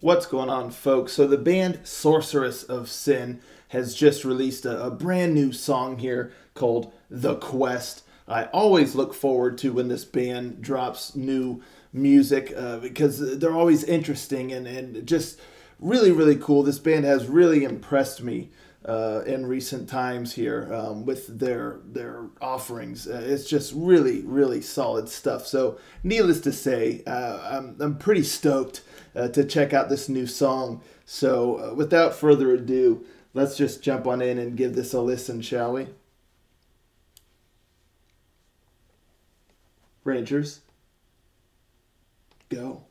What's going on, folks? So the band Sorceress of Sin has just released a brand new song here called The Quest. I always look forward to when this band drops new music because they're always interesting and just really cool. This band has really impressed me in recent times here with their offerings. It's just really solid stuff. So needless to say, I'm pretty stoked to check out this new song. So without further ado, let's just jump on in and give this a listen, shall we? Rangers, go.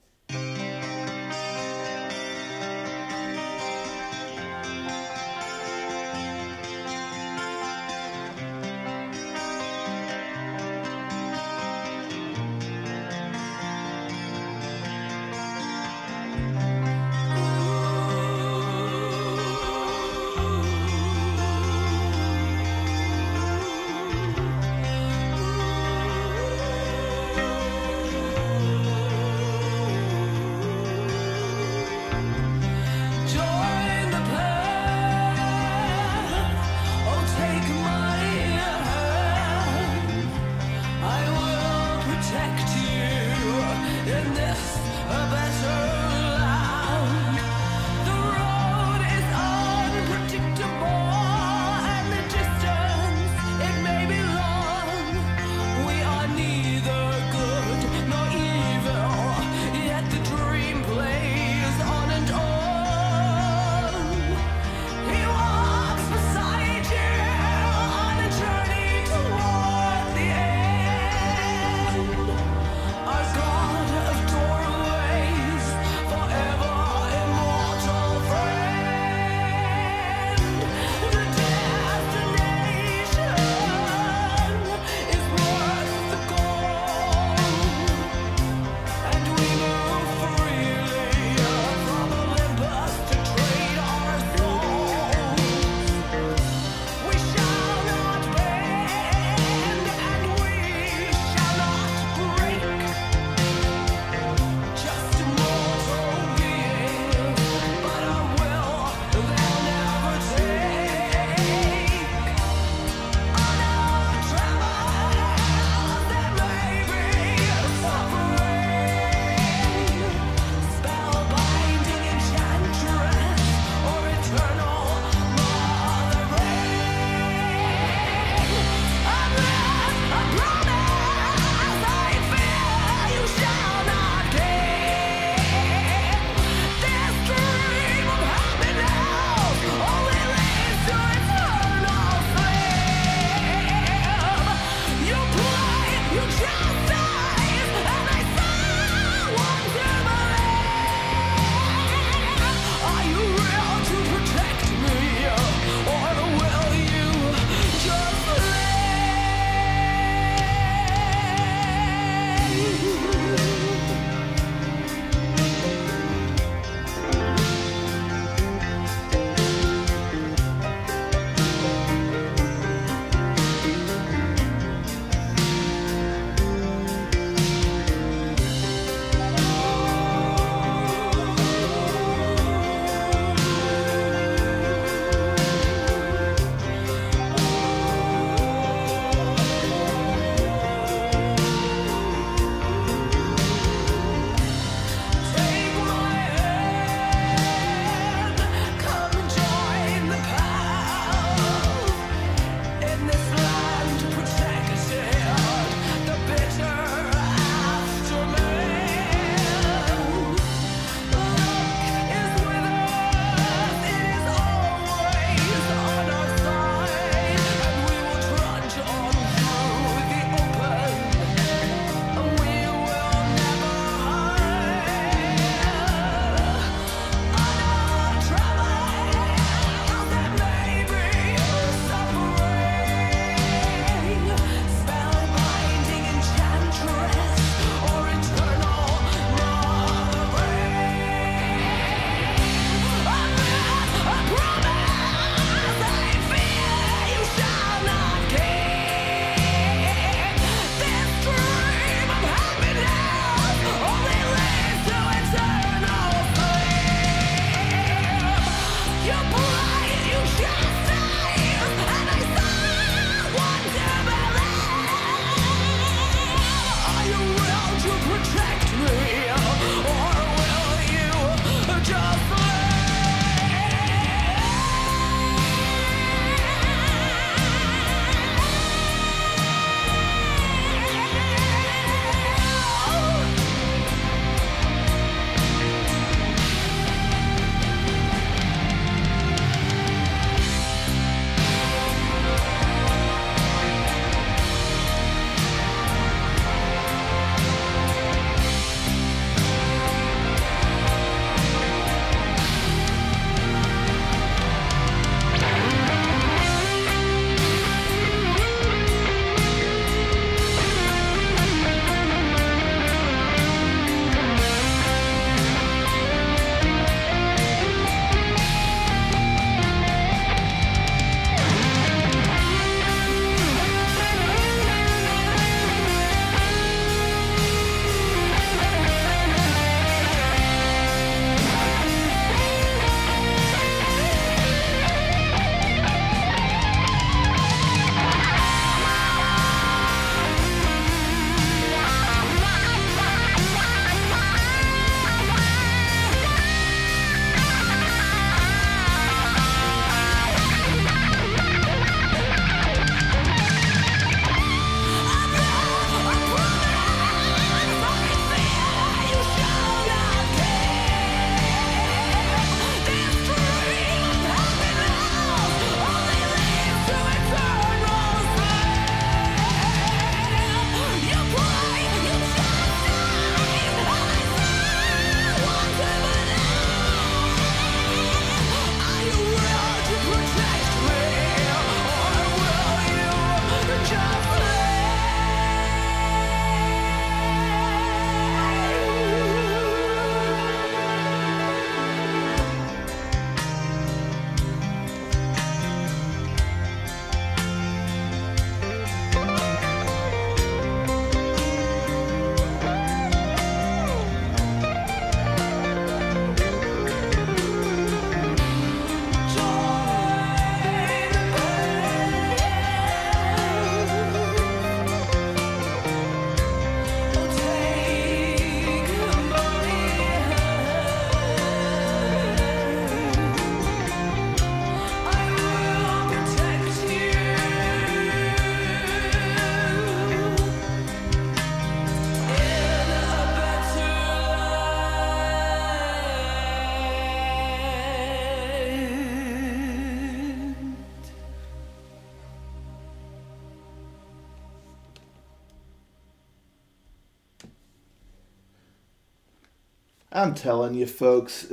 I'm telling you, folks,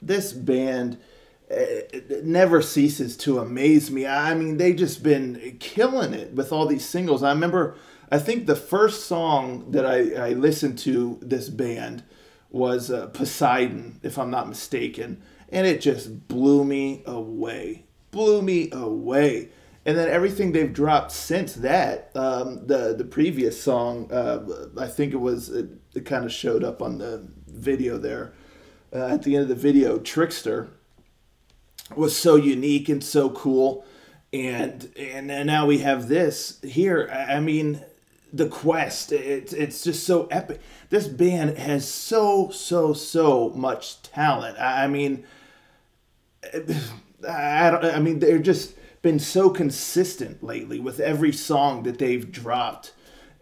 this band it never ceases to amaze me. I mean, they just been killing it with all these singles. I remember, I think the first song that I listened to this band was Poseidon, if I'm not mistaken, and it just blew me away. Blew me away. And then everything they've dropped since that, the previous song, I think it kind of showed up on the video there at the end of the video, Trickster was so unique and so cool, and now we have this here. I mean, the quest. It's just so epic. This band has so much talent. I mean, I mean they're just been so consistent lately with every song that they've dropped,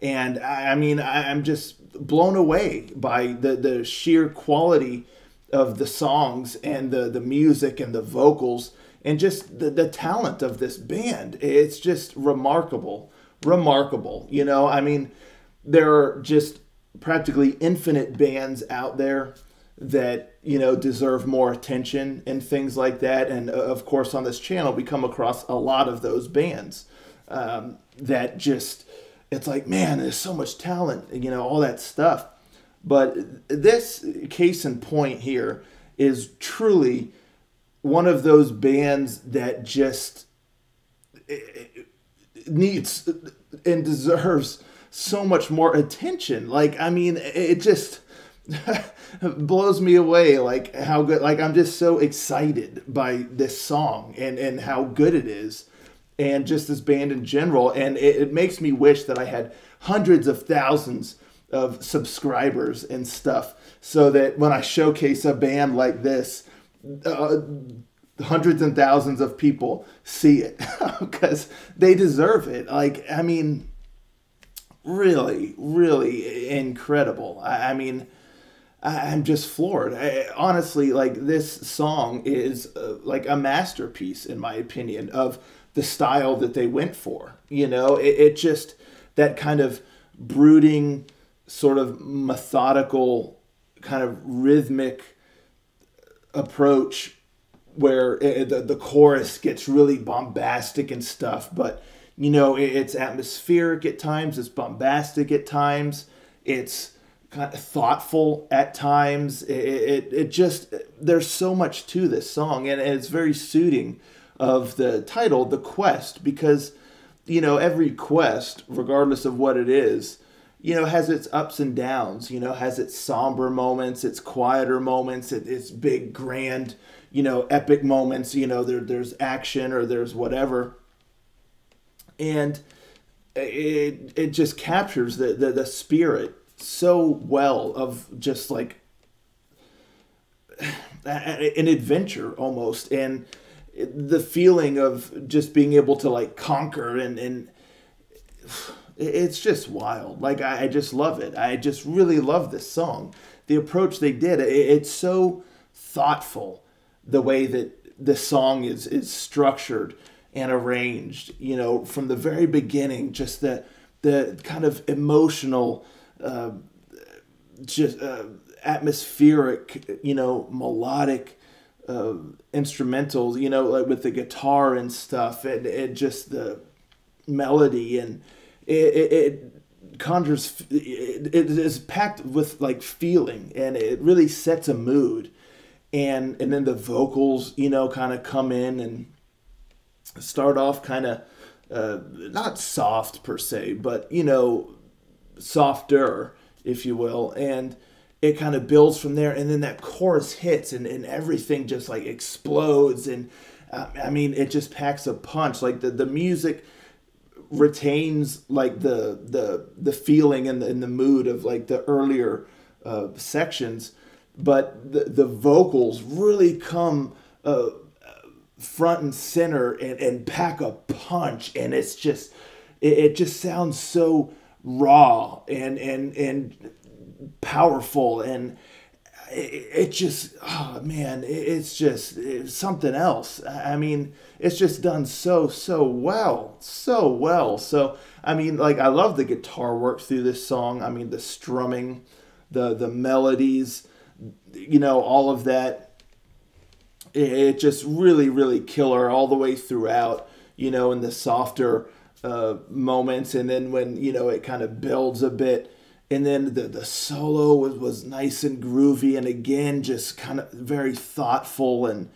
and I mean I'm just blown away by the sheer quality of the songs and the music and the vocals and just the talent of this band. It's just remarkable. Remarkable. You know, I mean, there are just practically infinite bands out there that, you know, deserve more attention and things like that. And of course, on this channel, we come across a lot of those bands that just, it's like, man, there's so much talent, you know, all that stuff. But this case in point here is truly one of those bands that just needs and deserves so much more attention. Like, I mean, it just blows me away, like how good, like I'm just so excited by this song and how good it is, and just this band in general. And it makes me wish that I had hundreds of thousands of subscribers and stuff, so that when I showcase a band like this, hundreds and thousands of people see it because they deserve it. Like, I mean, really incredible. I mean, I'm just floored. Honestly, like, this song is like a masterpiece, in my opinion, of the style that they went for. You know, it just, that kind of brooding, sort of methodical, kind of rhythmic approach where the chorus gets really bombastic and stuff, but, you know, it's atmospheric at times, it's bombastic at times, it's kind of thoughtful at times. It just, there's so much to this song, and it's very suiting of the title, The Quest, because, you know, every quest, regardless of what it is, you know, has its ups and downs, you know, has its somber moments, its quieter moments, its big, grand, you know, epic moments, you know, there's action or there's whatever. And it just captures the spirit so well of just like an adventure almost, and the feeling of just being able to like conquer, and it's just wild. Like, I just love it. I just really love this song. The approach they did, it's so thoughtful, the way that the song is structured and arranged, you know, from the very beginning, just the kind of emotional, just atmospheric, you know, melodic instrumentals, you know, like with the guitar and stuff, and just the melody, and it conjures, it is packed with like feeling, and it really sets a mood. And then the vocals, you know, kind of come in and start off kind of not soft per se, but, you know, softer, if you will, and it kind of builds from there, and then that chorus hits, and everything just like explodes, and I mean, it just packs a punch. Like, the music retains like the feeling and the mood of like the earlier sections, but the vocals really come front and center and pack a punch, and it's just, it just sounds so raw and powerful, and it just, oh man, it's something else. I mean, it's just done so well. So I mean, like, I love the guitar work through this song. I mean, the strumming, the melodies, you know, all of that. It just really, really killer all the way throughout, you know, in the softer moments. And then when, you know, it kind of builds a bit. And then the solo was nice and groovy. And again, just kind of very thoughtful and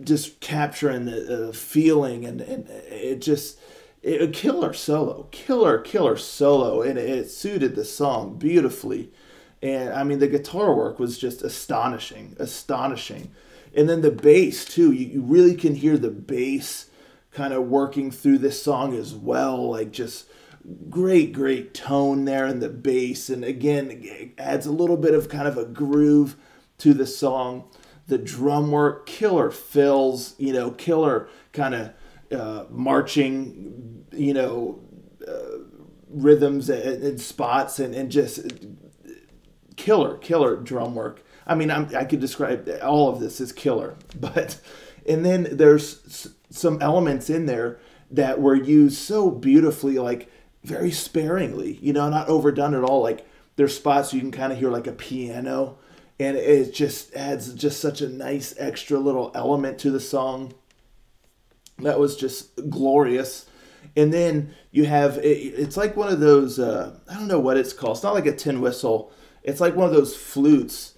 just capturing the feeling. And it just, a killer solo. Killer solo. And it suited the song beautifully. And I mean, the guitar work was just astonishing. And then the bass too. You really can hear the bass kind of working through this song as well. Like just great tone there in the bass. And again, it adds a little bit of kind of a groove to the song. The drum work, killer fills, you know, killer kind of marching, you know, rhythms and spots and just killer drum work. I mean, I could describe all of this as killer, but, and then there's some elements in there that were used so beautifully, like very sparingly, you know, not overdone at all. Like there's spots you can kind of hear like a piano, and it just adds just such a nice extra little element to the song. That was just glorious. And then you have, it's like one of those, I don't know what it's called. It's not like a tin whistle. It's like one of those flutes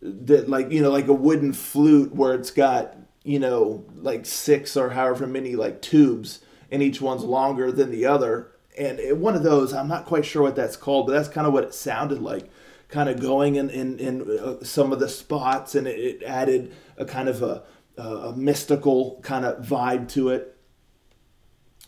that, like, you know, like a wooden flute where it's got, you know, like 6 or however many like tubes, and each one's longer than the other. And one of those, I'm not quite sure what that's called, but that's kind of what it sounded like, kind of going in some of the spots, and it added a kind of a mystical kind of vibe to it,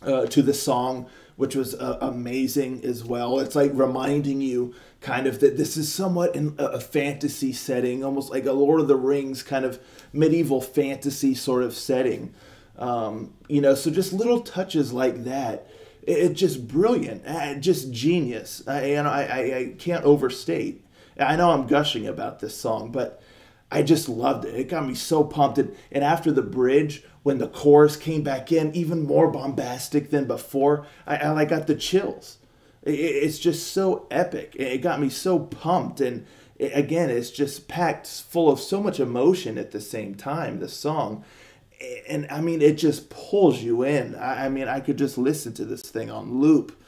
to the song, which was amazing as well. It's like reminding you kind of that this is somewhat in a fantasy setting, almost like a Lord of the Rings kind of medieval fantasy sort of setting. You know, so just little touches like that. It's just brilliant, just genius. I can't overstate. I know I'm gushing about this song, but I just loved it. It got me so pumped. And after the bridge, when the chorus came back in, even more bombastic than before, I got the chills. It's just so epic. It got me so pumped. And again, it's just packed full of so much emotion at the same time, the song. And I mean, it just pulls you in. I mean, I could just listen to this thing on loop,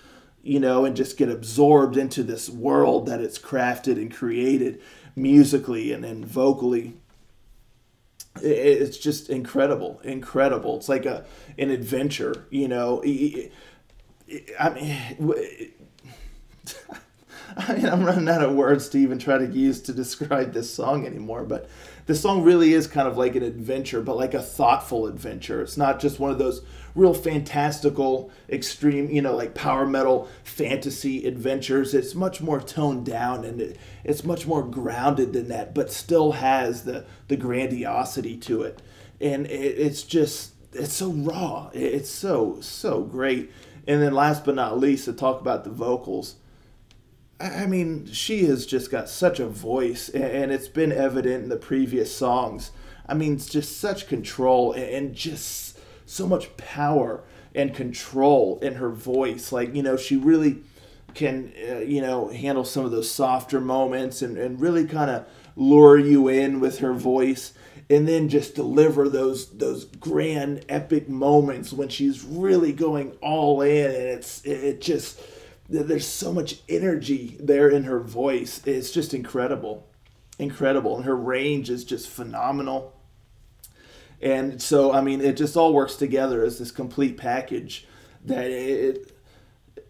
you know, and just get absorbed into this world that it's crafted and created musically and vocally. It's just incredible. It's like an adventure, you know. I mean, I'm running out of words to even try to use to describe this song anymore, but this song really is kind of like an adventure, but like a thoughtful adventure. It's not just one of those real fantastical, extreme, you know, like power metal fantasy adventures. It's much more toned down, and it's much more grounded than that, but still has the grandiosity to it. And it's just, it's so raw. It's so great. And then last but not least, to talk about the vocals. I mean, she has just got such a voice, and it's been evident in the previous songs. I mean, it's just such control and just so much power and control in her voice. Like, you know, she really can, you know, handle some of those softer moments and really kind of lure you in with her voice, and then just deliver those grand epic moments when she's really going all in, and it just, there's so much energy there in her voice. It's just incredible. And her range is just phenomenal. And so, I mean, it just all works together as this complete package that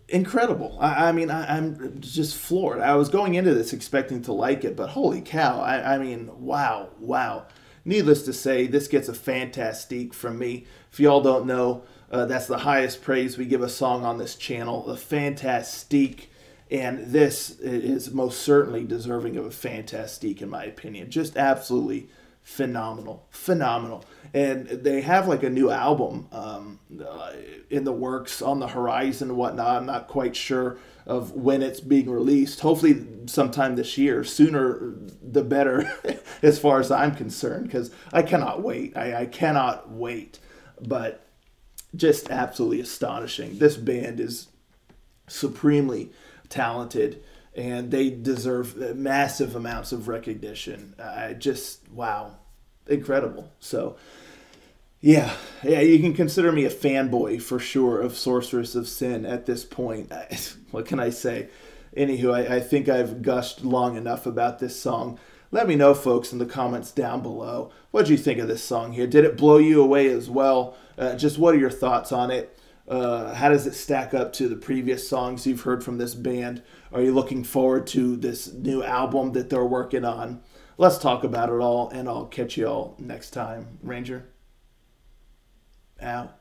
incredible. I mean, I'm just floored. I was going into this expecting to like it, but holy cow. I mean, wow. Needless to say, this gets a fantastique from me. If y'all don't know, that's the highest praise we give a song on this channel, a fantastique. And this is most certainly deserving of a fantastique, in my opinion. Just absolutely phenomenal. And they have like a new album in the works, on the horizon and whatnot. I'm not quite sure of when it's being released. Hopefully sometime this year. Sooner the better as far as I'm concerned, because I cannot wait. I cannot wait. But just absolutely astonishing. This band is supremely talented, and they deserve massive amounts of recognition. Wow, incredible. So, yeah, you can consider me a fanboy for sure of Sorceress of Sin at this point. What can I say? Anywho, I think I've gushed long enough about this song. Let me know, folks, in the comments down below. What did you think of this song here? Did it blow you away as well? Just what are your thoughts on it? How does it stack up to the previous songs you've heard from this band? Are you looking forward to this new album that they're working on? Let's talk about it all, and I'll catch you all next time. Ranger, out.